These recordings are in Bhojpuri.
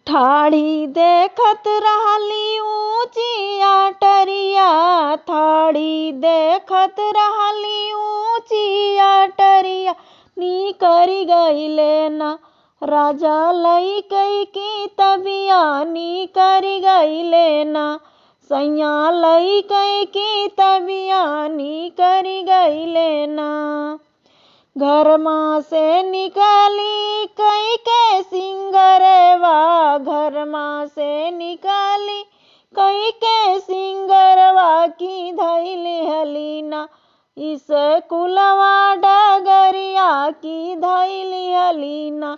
ठाड़ी देखत रहली ऊँची अटरिया, ठाड़ी देखत रहली ऊँची अटरिया। निकरी गइले ना राजा लइकई की तबिया, निकरी गइले ना सैया लइकई की तबिया, निकरी गइले ना। घर माँ से निकाली कई के सिंगरवा, घर माँ से निकाली कई के सिंगरवा की धैली हलीना। इस कुलवा डगरिया की धैली हलीना,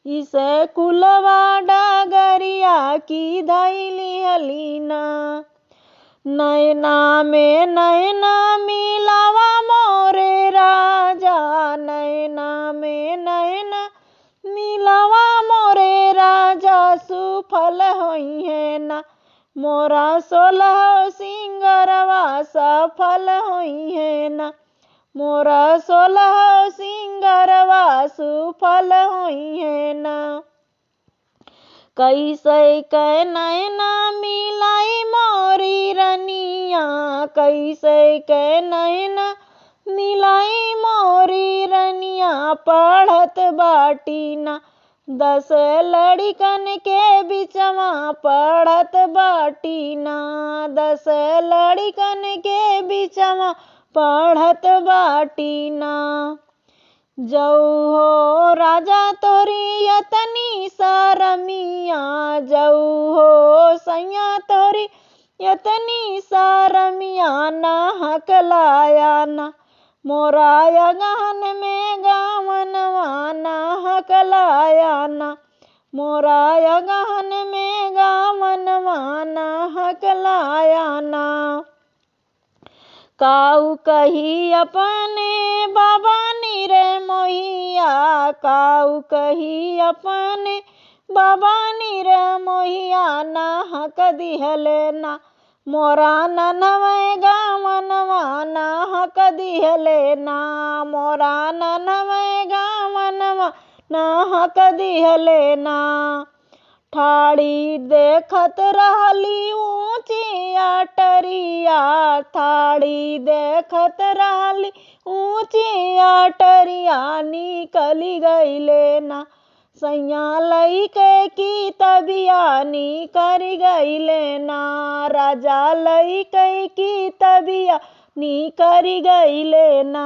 इस कुलवा डगरिया की धैली हलीना। नैना में नैना मिलावा मोरे राजा, नैना में नैना मिलावा मोरे राजा। सुफल होई है ना मोरा 16 सिंगरवा, सफल होई है ना मोरा 16 सिंगरवा, सुफल होई है ना। कैसे कै नैना मिलाई मोरी रनिया, कैसे कै नैना मिलाई मोरी रनिया। पढ़त बाटी ना 10 लड़िकन के बिचवा, पढ़त बाटी ना 10 लड़िकन के बिचवा, पढ़त बाटी ना। जऊ हो राजा तोरी यतनी सारमिया, जऊ हो सैया तोरी यतनी सारमिया। ना हकलाया ना मोरा अगहन में गावनवा, ना हकलाया ना मोरा अगहन में गावनवा, ना हकलाया ना। काऊ कही अपने बाबा नीरे मोहिया, काऊ कही अपने बाबा नीरे मोहिया। ना हक दिहले ना मोरा ननवे गावनवा, ना हक दिहले ना मोरा ननवे गावनवा, ना हक दिहले ना। ठाड़ी देखत रहली ऊँची अटरिया, ठाड़ी देखत रहली ऊँची अटरिया। निकली गइले ना सैया लइके की तबिया, निकरी गइले ना राजा लइके की तबिया, निकरी गइले ना।